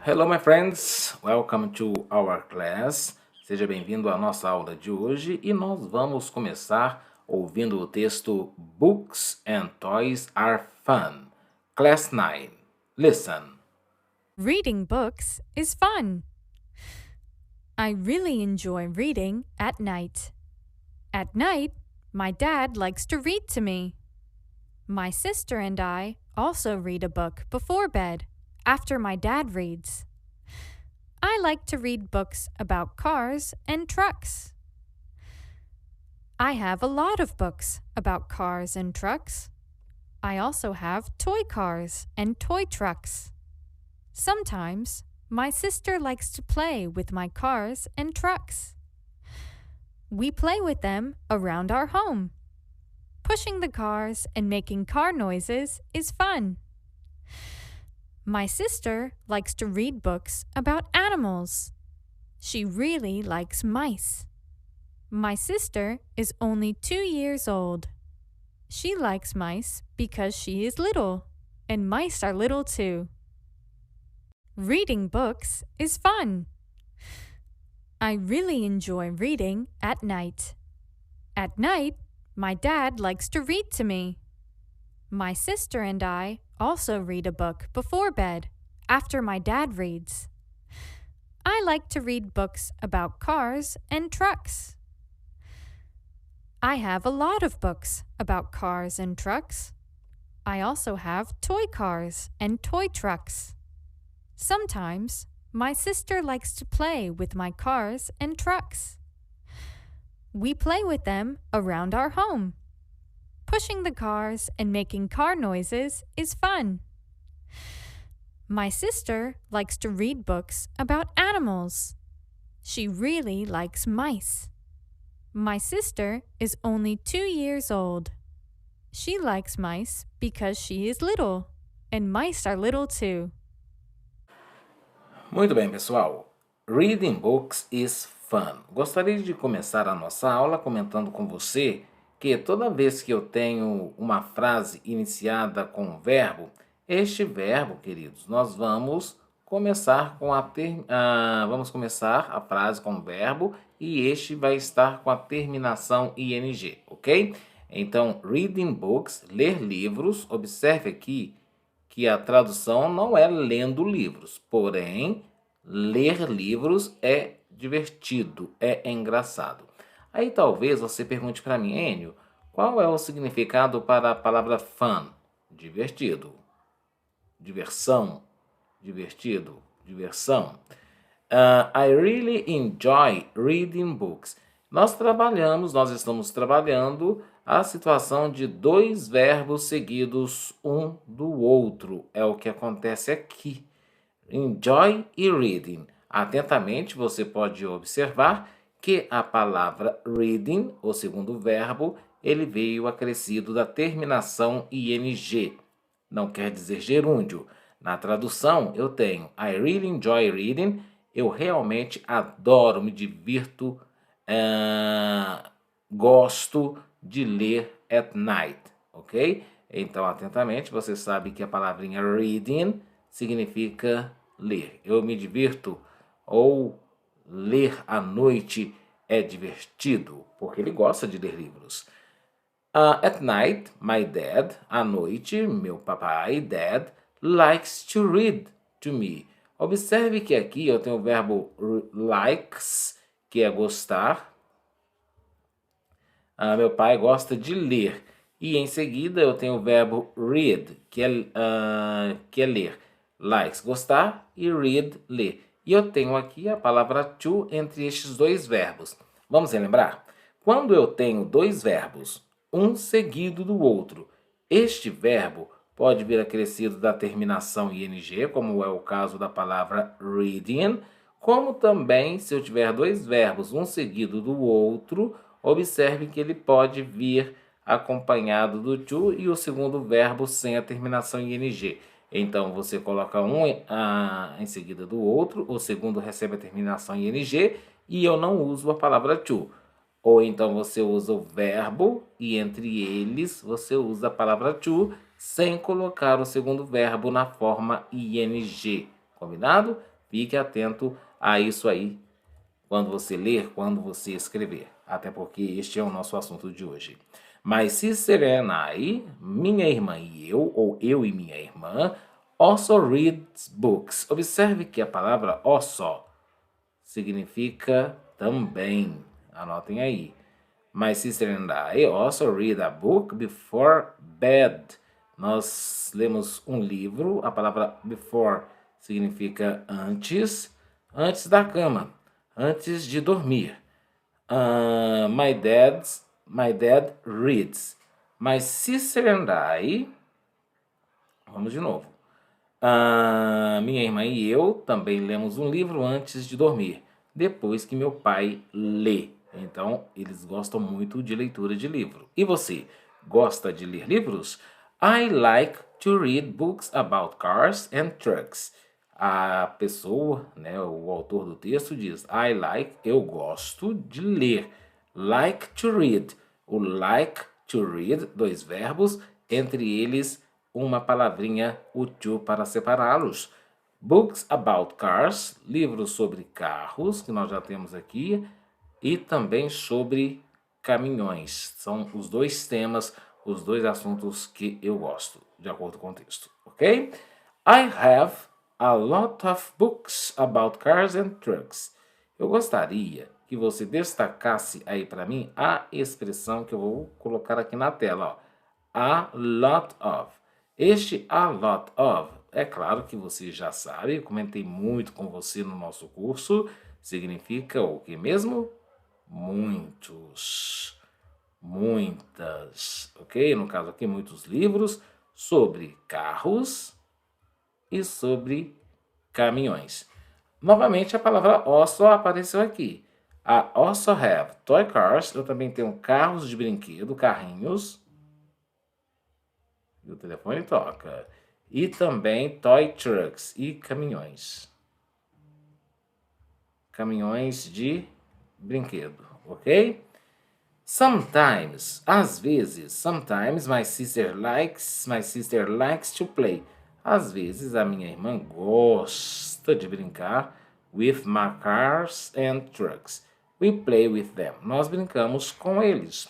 Hello, my friends. Welcome to our class. Seja bem-vindo à nossa aula de hoje e nós vamos começar ouvindo o texto Books and Toys Are Fun. Class 9. Listen. Reading books is fun. I really enjoy reading at night. At night, my dad likes to read to me. My sister and I also read a book before bed, after my dad reads. I like to read books about cars and trucks. I have a lot of books about cars and trucks. I also have toy cars and toy trucks. Sometimes, my sister likes to play with my cars and trucks. We play with them around our home. Pushing the cars and making car noises is fun. My sister likes to read books about animals. She really likes mice. My sister is only 2 years old. She likes mice because she is little, and mice are little too. Reading books is fun. I really enjoy reading at night. At night, my dad likes to read to me. My sister and I also read a book before bed, after my dad reads. I like to read books about cars and trucks. I have a lot of books about cars and trucks. I also have toy cars and toy trucks. Sometimes, my sister likes to play with my cars and trucks. We play with them around our home. Pushing the cars and making car noises is fun. My sister likes to read books about animals. She really likes mice. My sister is only 2 years old. She likes mice because she is little, and mice are little too. Muito bem, pessoal. Reading books is fun. Gostaria de começar a nossa aula comentando com você que toda vez que eu tenho uma frase iniciada com um verbo, este verbo, queridos, nós vamos começar vamos começar a frase com o verbo e este vai estar com a terminação ing, ok? Então, reading books, ler livros. Observe aqui que a tradução não é lendo livros, porém, ler livros é divertido, é engraçado. Aí talvez você pergunte para mim, Enio, qual é o significado para a palavra fun? Divertido, diversão, divertido, diversão. I really enjoy reading books. Nós estamos trabalhando a situação de dois verbos seguidos um do outro. É o que acontece aqui. Enjoy e reading. Atentamente, você pode observar que a palavra reading, o segundo verbo, ele veio acrescido da terminação ing. Não quer dizer gerúndio. Na tradução, eu tenho I really enjoy reading. Eu realmente adoro, me divirto, gosto de ler at night, ok? Então, atentamente, você sabe que a palavrinha reading significa ler. Eu me divirto ou ler à noite é divertido, porque ele gosta de ler livros. At night, my dad, à noite, meu papai, dad, likes to read to me. Observe que aqui eu tenho o verbo likes, que é gostar. Meu pai gosta de ler. E em seguida eu tenho o verbo read, que é ler. Likes, gostar, e read, ler. E eu tenho aqui a palavra to entre estes dois verbos. Vamos relembrar? Quando eu tenho dois verbos, um seguido do outro, este verbo pode vir acrescido da terminação ing, como é o caso da palavra reading, como também se eu tiver dois verbos, um seguido do outro, observe que ele pode vir acompanhado do to e o segundo verbo sem a terminação em ing. Então, você coloca um em seguida do outro, o segundo recebe a terminação em ing e eu não uso a palavra to. Ou então você usa o verbo e entre eles você usa a palavra to sem colocar o segundo verbo na forma ing. Combinado? Fique atento a isso aí quando você ler, quando você escrever. Até porque este é o nosso assunto de hoje. My sister and I, minha irmã e eu, ou eu e minha irmã, also reads books. Observe que a palavra also significa também. Anotem aí. My sister and I also read a book before bed. Nós lemos um livro. A palavra before significa antes, antes da cama, antes de dormir. My dad reads. My sister and I. Vamos de novo. Minha irmã e eu também lemos um livro antes de dormir, depois que meu pai lê. Então, eles gostam muito de leitura de livro. E você, gosta de ler livros? I like to read books about cars and trucks. A pessoa, né, o autor do texto diz, I like, eu gosto de ler. Like to read. O like to read, dois verbos, entre eles uma palavrinha, o to para separá-los. Books about cars, livros sobre carros, que nós já temos aqui, e também sobre caminhões. São os dois temas, os dois assuntos que eu gosto, de acordo com o texto, ok? I have a lot of books about cars and trucks. Eu gostaria que você destacasse aí para mim a expressão que eu vou colocar aqui na tela, ó. A lot of. Este a lot of, é claro que você já sabe, eu comentei muito com você no nosso curso, significa o que mesmo? Muitos, muitas, ok? No caso aqui, muitos livros sobre carros e sobre caminhões. Novamente, a palavra also apareceu aqui. I also have toy cars, eu também tenho carros de brinquedo, carrinhos. E o telefone toca. E também toy trucks e caminhões. Caminhões de brinquedo, ok? Sometimes, às vezes, sometimes my sister likes to play. Às vezes a minha irmã gosta de brincar with my cars and trucks. We play with them. Nós brincamos com eles.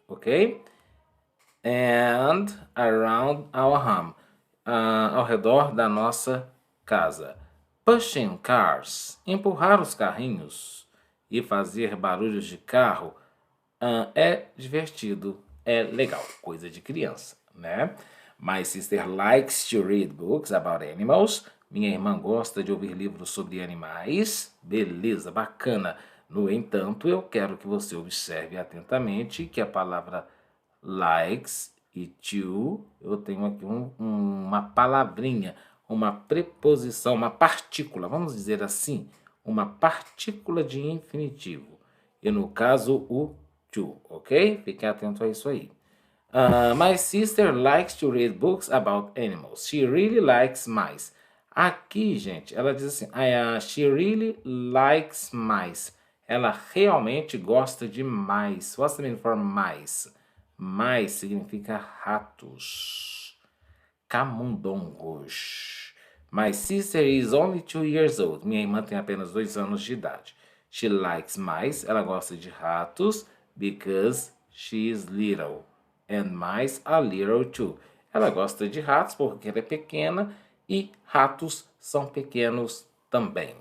Ok? And around our home, ao redor da nossa casa. Pushing cars, empurrar os carrinhos e fazer barulhos de carro é divertido, é legal, coisa de criança, né? My sister likes to read books about animals. Minha irmã gosta de ouvir livros sobre animais. Beleza, bacana. No entanto, eu quero que você observe atentamente que a palavra likes e to, eu tenho aqui uma palavrinha, uma preposição, uma partícula, vamos dizer assim, uma partícula de infinitivo. E no caso, o to, ok? Fique atento a isso aí. My sister likes to read books about animals. She really likes mice. Aqui, gente, ela diz assim, she really likes mice. Ela realmente gosta de mice. What's the meaning for mice? Mice significa ratos, camundongos. My sister is only 2 years old. Minha irmã tem apenas 2 anos de idade. She likes mice. Ela gosta de ratos because she is little. And mice are little too. Ela gosta de ratos porque ela é pequena e ratos são pequenos também.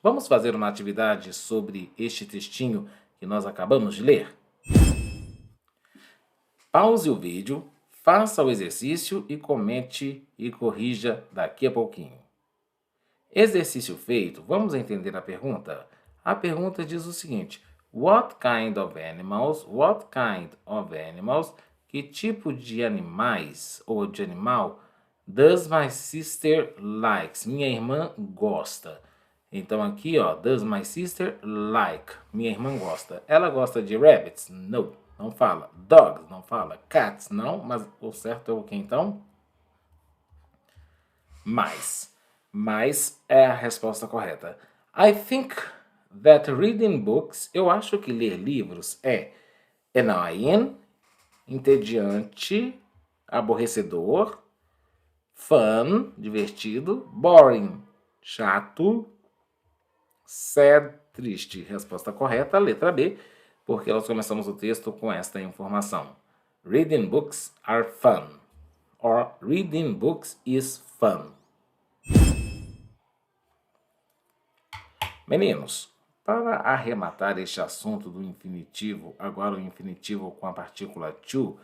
Vamos fazer uma atividade sobre este textinho que nós acabamos de ler? Pause o vídeo, faça o exercício e comente e corrija daqui a pouquinho. Exercício feito, vamos entender a pergunta? A pergunta diz o seguinte: What kind of animals? Que tipo de animais ou de animal does my sister likes? Minha irmã gosta. Então aqui, ó, does my sister like? Minha irmã gosta. Ela gosta de rabbits? No. Não fala. Dogs, não fala. Cats, não. Mas o certo é o que então? Mice. Mice é a resposta correta. I think that reading books, eu acho que ler livros é annoying, entediante, aborrecedor, Fun, divertido. Boring, chato. Sad, triste. Resposta correta, letra B, porque nós começamos o texto com esta informação. Reading books are fun. Or reading books is fun. Meninos, para arrematar este assunto do infinitivo, agora o infinitivo com a partícula to,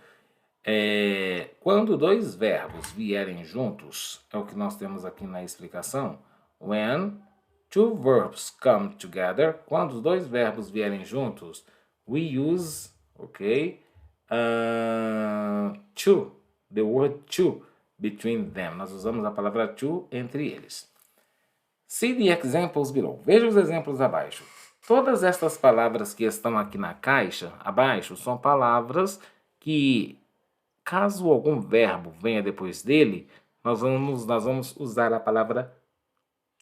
quando dois verbos vierem juntos, é o que nós temos aqui na explicação. When two verbs come together, quando os dois verbos vierem juntos, we use, to, the word to, between them. Nós usamos a palavra to entre eles. See the examples below. Veja os exemplos abaixo. Todas estas palavras que estão aqui na caixa abaixo são palavras que, caso algum verbo venha depois dele, nós vamos usar a palavra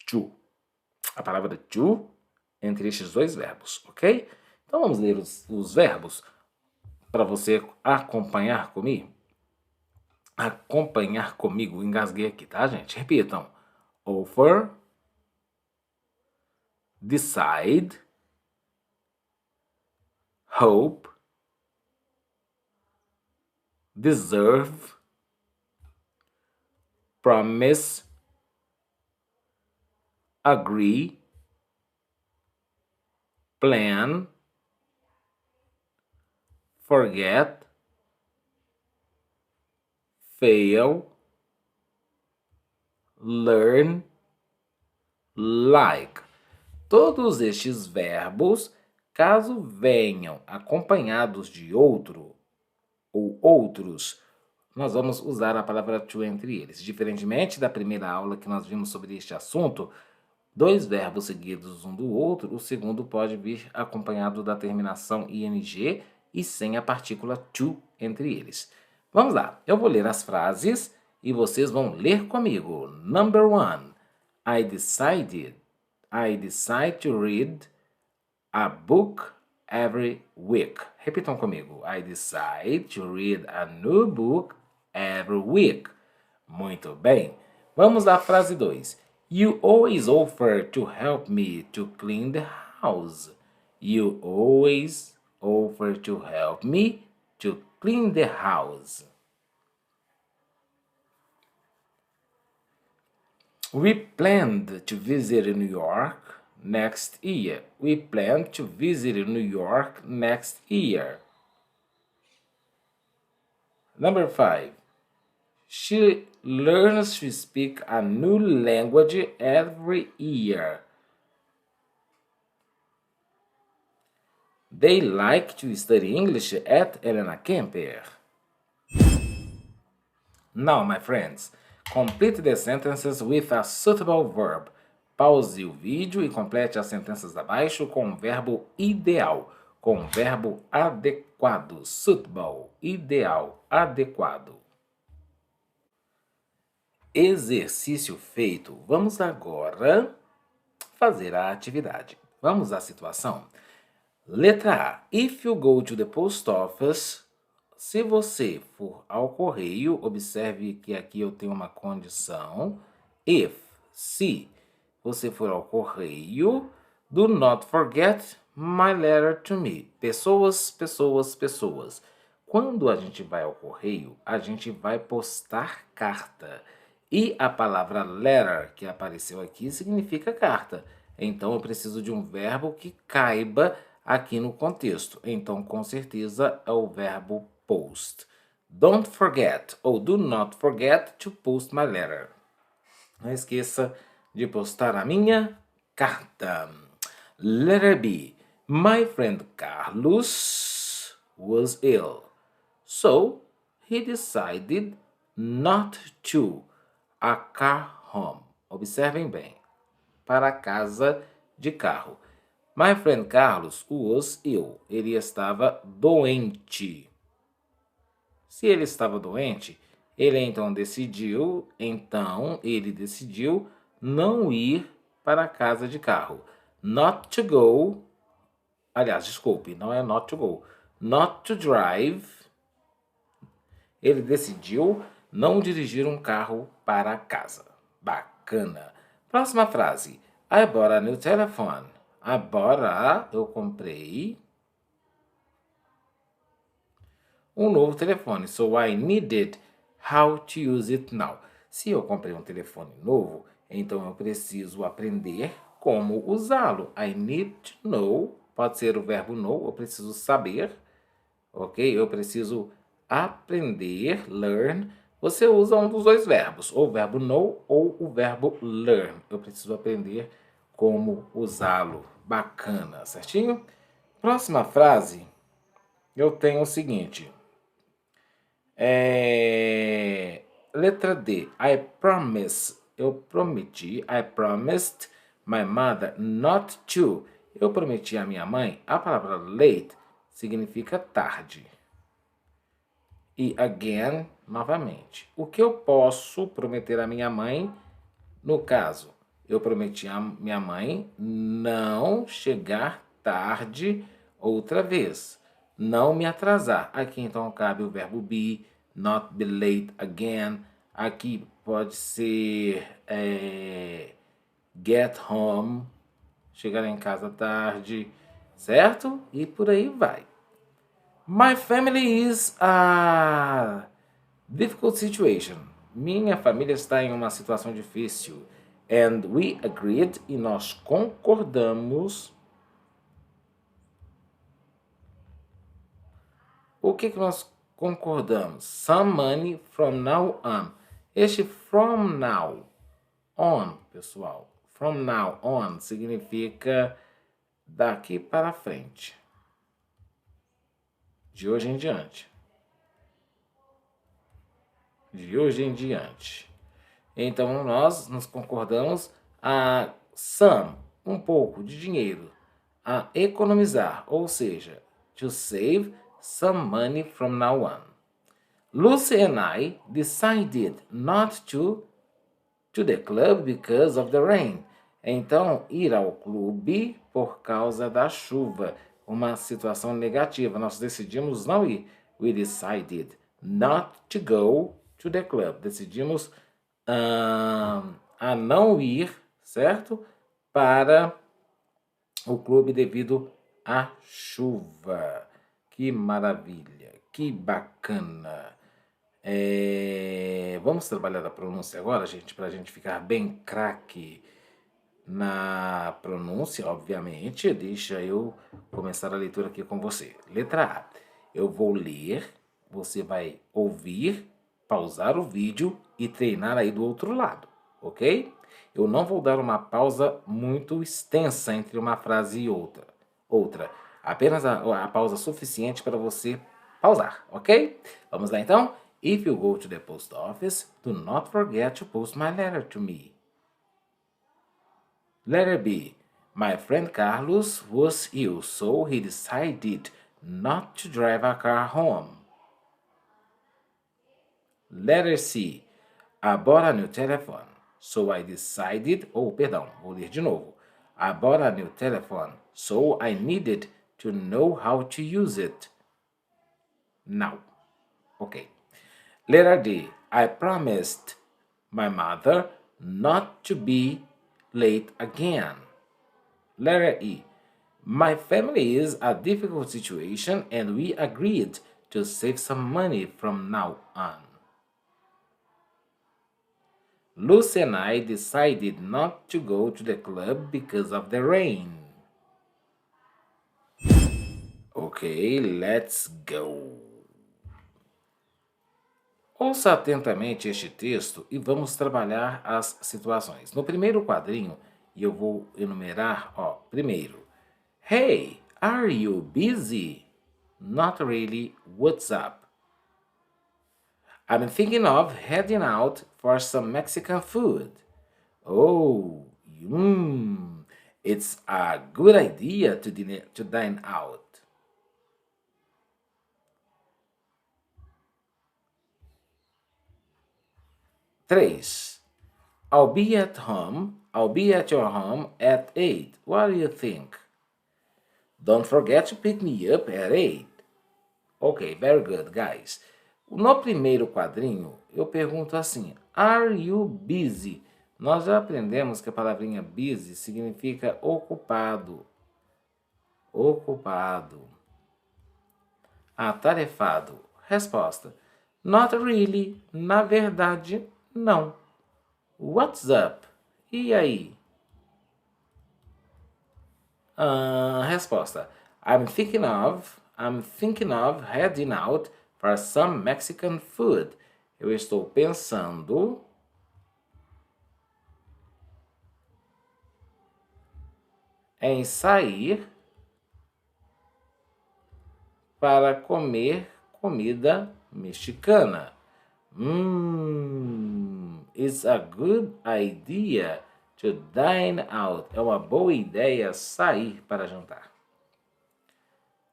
to. A palavra to entre estes dois verbos, ok? Então vamos ler os verbos para você acompanhar comigo. Acompanhar comigo, engasguei aqui, tá, gente? Repitam. Offer, decide, hope, deserve, promise, agree, plan, forget, fail, learn, like. Todos estes verbos, caso venham acompanhados de outro ou outros, nós vamos usar a palavra to entre eles. Diferentemente da primeira aula que nós vimos sobre este assunto, dois verbos seguidos um do outro, o segundo pode vir acompanhado da terminação ing e sem a partícula to entre eles. Vamos lá, eu vou ler as frases e vocês vão ler comigo. Number 1. I decide to read a book every week. Repitam comigo. I decide to read a new book every week. Muito bem. Vamos à frase 2. You always offer to help me to clean the house. You always offer to help me to clean the house. We planned to visit New York next year. We plan to visit New York next year. Number 5. She learns to speak a new language every year. They like to study English at Elena Kemper. Now, my friends, complete the sentences with a suitable verb. Pause o vídeo e complete as sentenças abaixo com o verbo ideal, com o verbo adequado, suitable, ideal, adequado. Exercício feito. Vamos agora fazer a atividade. Vamos à situação. Letra A. If you go to the post office, se você for ao correio, observe que aqui eu tenho uma condição. If, se você for ao correio, do not forget my letter to me. Pessoas, pessoas, pessoas. Quando a gente vai ao correio, a gente vai postar carta. E a palavra letter, que apareceu aqui, significa carta. Então, eu preciso de um verbo que caiba aqui no contexto. Então, com certeza, é o verbo post. Don't forget, ou do not forget to post my letter. Não esqueça de postar a minha carta. Letter B. My friend Carlos was ill. So, he decided not to a car home. Observem bem. Para a casa de carro. My friend Carlos was ill. Ele estava doente. Se ele estava doente, ele decidiu não ir para a casa de carro. Not to go. Aliás, desculpe, não é not to go. Not to drive. Ele decidiu Não dirigir um carro para casa. Bacana. Próxima frase. I bought a new telephone. Agora eu comprei um novo telefone. So I needed how to use it now. Se eu comprei um telefone novo, então eu preciso aprender como usá-lo. I need to know. Pode ser o verbo know. Eu preciso saber. Ok? Eu preciso aprender. Learn. Você usa um dos dois verbos. Ou o verbo know ou o verbo learn. Eu preciso aprender como usá-lo. Bacana. Certinho? Próxima frase. Eu tenho o seguinte. Letra D. I promise. Eu prometi. I promised my mother not to. Eu prometi à minha mãe. A palavra late significa tarde. E again, novamente. O que eu posso prometer à minha mãe? No caso, eu prometi à minha mãe não chegar tarde outra vez. Não me atrasar. Aqui então cabe o verbo be, not be late again. Aqui pode ser get home, chegar em casa tarde, certo? E por aí vai. My family is a difficult situation. Minha família está em uma situação difícil. And we agreed, e nós concordamos. O que nós concordamos? Some money from now on. Este from now on, pessoal. From now on significa daqui para frente. De hoje em diante. De hoje em diante. Então, nós nos concordamos a some, um pouco de dinheiro, a economizar, ou seja, to save some money from now on. Lucy and I decided not to the club because of the rain. Então, ir ao clube por causa da chuva. Uma situação negativa. Nós decidimos não ir. We decided not to go to the club. Decidimos a não ir, certo? Para o clube devido à chuva. Que maravilha, que bacana. Vamos trabalhar a pronúncia agora, gente, para a gente ficar bem craque na pronúncia, obviamente. Deixa eu começar a leitura aqui com você. Letra A. Eu vou ler, você vai ouvir, pausar o vídeo e treinar aí do outro lado, ok? Eu não vou dar uma pausa muito extensa entre uma frase e outra. Apenas a pausa suficiente para você pausar, ok? Vamos lá então? If you go to the post office, do not forget to post my letter to me. Letter B. My friend Carlos was ill, so he decided not to drive a car home. Letter C. I bought a new telephone, so I decided... vou ler de novo. I bought a new telephone, so I needed to know how to use it. Now. Okay. Letter D. I promised my mother not to be late again. Letter E. My family is a difficult situation and we agreed to save some money from now on. Lucy and I decided not to go to the club because of the rain. Okay, let's go. Ouça atentamente este texto e vamos trabalhar as situações. No primeiro quadrinho, e eu vou enumerar, primeiro. Hey, are you busy? Not really, what's up? I'm thinking of heading out for some Mexican food. Oh, it's a good idea to dine out. 3. I'll be at your home at 8. What do you think? Don't forget to pick me up at 8. Okay, very good, guys. No primeiro quadrinho, eu pergunto assim: Are you busy? Nós já aprendemos que a palavrinha busy significa ocupado. Ocupado. Atarefado. Resposta: Not really. Na verdade, não. What's up? E aí? Resposta: I'm thinking of heading out for some Mexican food. Eu estou pensando em sair para comer comida mexicana. It's a good idea to dine out. É uma boa ideia sair para jantar.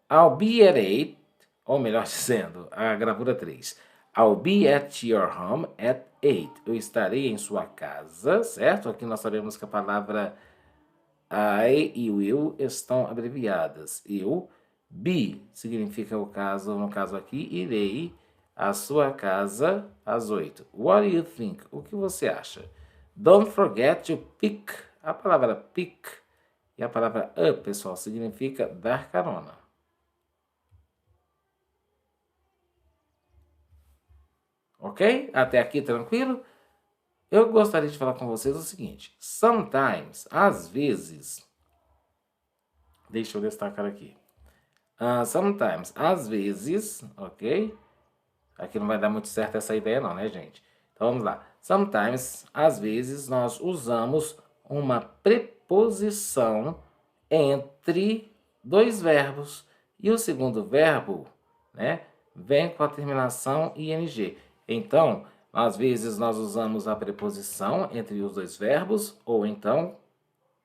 I'll be at 8, ou melhor dizendo, a gravura 3. I'll be at your home at 8. Eu estarei em sua casa, certo? Aqui nós sabemos que a palavra I e will estão abreviadas. Eu, be, significa o caso, no caso aqui, irei à sua casa às 8. What do you think? O que você acha? Don't forget to pick. A palavra pick e a palavra up, pessoal, significa dar carona. Ok? Até aqui tranquilo? Eu gostaria de falar com vocês o seguinte. Sometimes, às vezes, deixa eu destacar aqui. Sometimes, às vezes, ok? Aqui não vai dar muito certo essa ideia não, né, gente? Então, vamos lá. Sometimes, às vezes, nós usamos uma preposição entre dois verbos. E o segundo verbo, né, vem com a terminação ing. Então, às vezes, nós usamos a preposição entre os dois verbos, ou então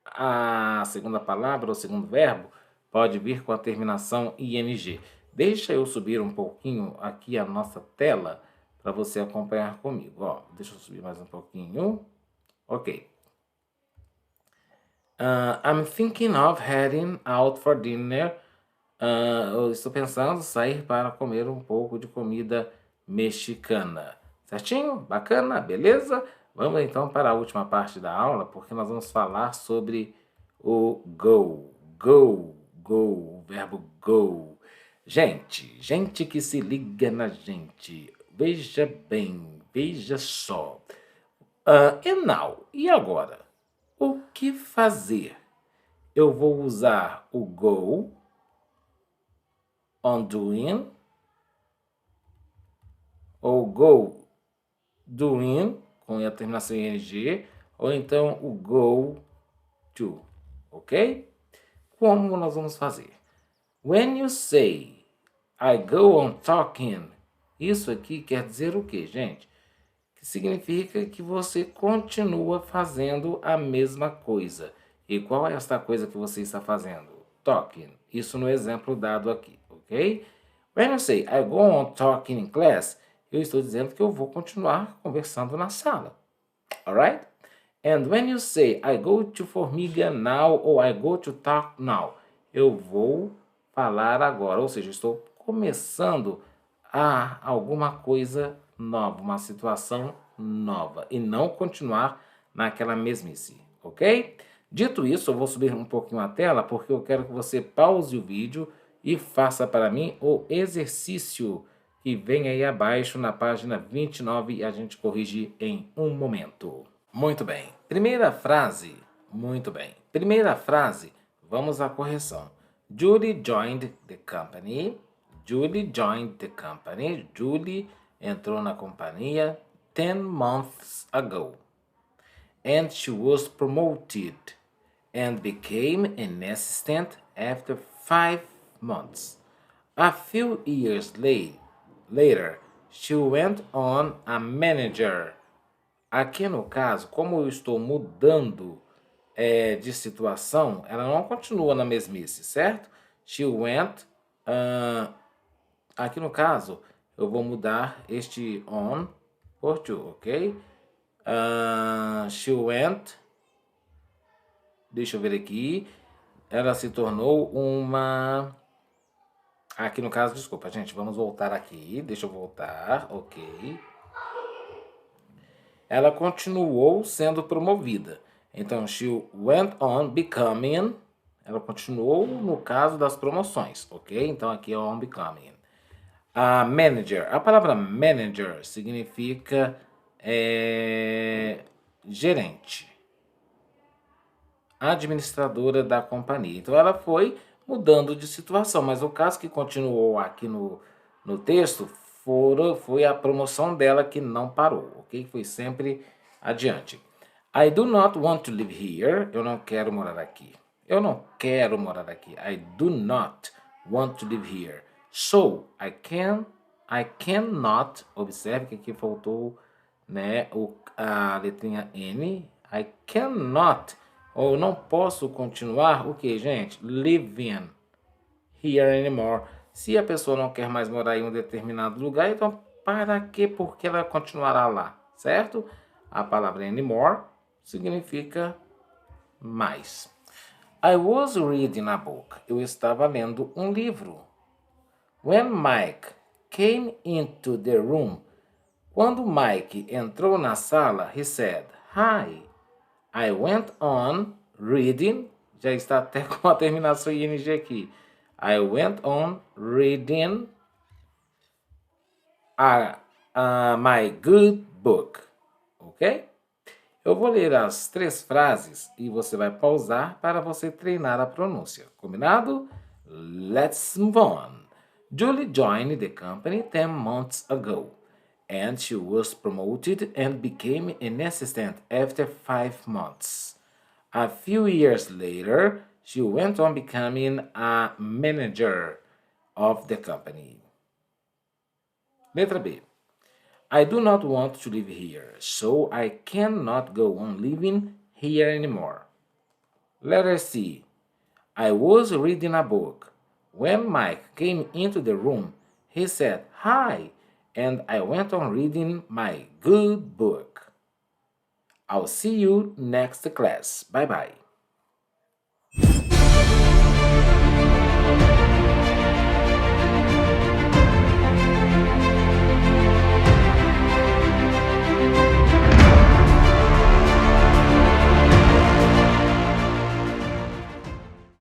a segunda palavra ou segundo verbo pode vir com a terminação ing. Deixa eu subir um pouquinho aqui a nossa tela para você acompanhar comigo. Ó, deixa eu subir mais um pouquinho. Ok. I'm thinking of heading out for dinner. Eu estou pensando em sair para comer um pouco de comida mexicana. Certinho? Bacana? Beleza? Vamos então para a última parte da aula, porque nós vamos falar sobre o go. Go, go, o verbo go. Gente que se liga na gente. Veja bem, veja só. And now, e agora? O que fazer? Eu vou usar o go on doing, ou go doing, com a terminação em ing, ou então o go to, ok? Como nós vamos fazer? When you say I go on talking, isso aqui quer dizer o que, gente? Que significa que você continua fazendo a mesma coisa. E qual é esta coisa que você está fazendo? Talking. Isso no exemplo dado aqui, ok? When you say I go on talking in class, eu estou dizendo que eu vou continuar conversando na sala. Alright? And when you say I go to Formiga now ou I go to talk now, eu vou falar agora, ou seja, estou começando a alguma coisa nova, uma situação nova e não continuar naquela mesmice, ok? Dito isso, eu vou subir um pouquinho a tela porque eu quero que você pause o vídeo e faça para mim o exercício que vem aí abaixo na página 29 e a gente corrige em um momento. Muito bem. Primeira frase. Muito bem. Primeira frase. Vamos à correção. Julie joined the company. Julie joined the company. Julie entrou na companhia 10 months ago. And she was promoted and became an assistant after 5 months. A few years later, she went on a manager. Aqui no caso, como eu estou mudando de situação, ela não continua na mesmice, certo? She went. Aqui no caso, eu vou mudar este on por to, ok? She went. Deixa eu ver aqui. Ela se tornou uma Aqui no caso, desculpa, gente, vamos voltar aqui. Deixa eu voltar, ok. Ela continuou sendo promovida. Então, she went on becoming. Ela continuou no caso das promoções, ok? Então, aqui é on becoming. A manager. A palavra manager significa gerente, administradora da companhia. Então, ela foi mudando de situação, mas o caso que continuou aqui no texto foi a promoção dela que não parou, ok? Foi sempre adiante. I do not want to live here. Eu não quero morar aqui. Eu não quero morar aqui. I do not want to live here. So, I cannot, observe que aqui faltou, né, a letrinha N. I cannot, ou não posso continuar, o que, gente? Living here anymore. Se a pessoa não quer mais morar em um determinado lugar, então para quê? Porque ela continuará lá, certo? A palavra anymore significa mais. I was reading a book. Eu estava lendo um livro. When Mike came into the room. Quando Mike entrou na sala, he said, "Hi, I went on reading." Já está até com a terminação ing aqui. I went on reading my good book. Ok? Eu vou ler as 3 frases e você vai pausar para você treinar a pronúncia. Combinado? Let's move on. Julie joined the company 10 months ago, and she was promoted and became an assistant after 5 months. A few years later, she went on becoming a manager of the company. Letra B. I do not want to live here, so I cannot go on living here anymore. Letter C. I was reading a book. When Mike came into the room, he said, "Hi," and I went on reading my good book. I'll see you next class. Bye bye.